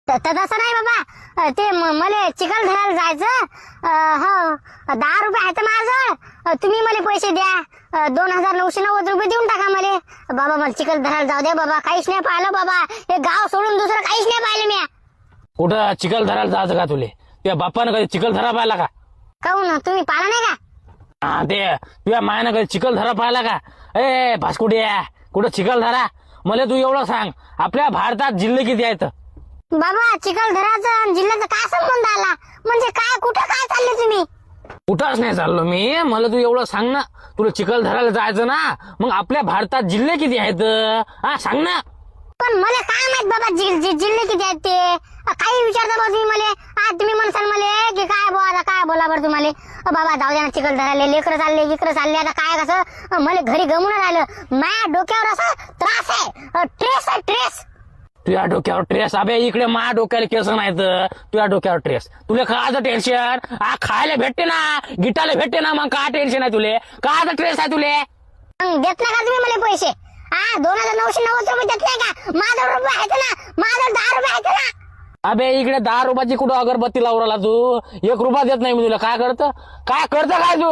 तसं नाही बाबा, ते मला चिखल धरायला जायचं. हो 10 रुपये आहेत माझं. तुम्ही मला पैसे द्या. 2990 रुपये देऊन टाका मला. बाबा मला चिखल धरायला जाऊ द्या बाबा. काहीच नाही पाहिलं बाबा. हे गाव सोडून दुसरं काहीच नाही पाहिलं मी. कुठं चिखल धरायला जायचं का तुले? त्या बाप्पानं कधी चिखल धरा पाहिला का? काहून तुम्ही पाहिलं नाही का? हा ते तुझ्या मायानं कधी चिखल धरा पाहिला का? ए भास्कुटे, कुठं चिखल धरा? मला तू एवढं सांग, आपल्या भारतात जिल्हे किती आहेत? बाबा चिखल धराचं आणि जिल्ह्याचा काय संबंध आला? म्हणजे काय, कुठं काय चालले तुम्ही? कुठंच नाही चाललो मी. मला तू एवढं सांग ना, तुला चिखल धरायला जायचं ना, मग आपल्या भारतात जिल्हे किती आहेत? हा सांग ना. पण मला काय माहित बाबा जिल्हे किती आहेत ते? काही विचारता बा तुम्ही मला. तुम्ही म्हणसाल मला की काय बोला, आता काय बोला बरं तुम्हाला. बाबा जाऊ द्या ना, चिखल धरायला लेकरं चालले इकडं चालले. आता काय कसं मला घरी गमून राहिलं. माझ्या डोक्यावर असा त्रास आहे, ट्रेस आहे ट्रेस. तुझ्या डोक्यावर ट्रेस? अबे इकडे माझ्या डोक्याला केस नाहीत, तुझ्या डोक्यावर ट्रेस. तुला कायचं टेन्शन? खायला भेटते ना, गिटाला भेटते ना, मग काय टेन्शन आहे तुले? कायचं ट्रेस आहे तुले? मग देत नाही का तुम्ही मला पैसे? 2990 रुपये देत नाही का? माझ्यावर रुपये आहेत ना, माझ्यावर 10 रुपये आहेत ना. अबे इकडे 10 रुपयाची कुठं अगरबत्ती लावला तू? 1 रुपया देत नाही मी तुला. काय करतं काय तू?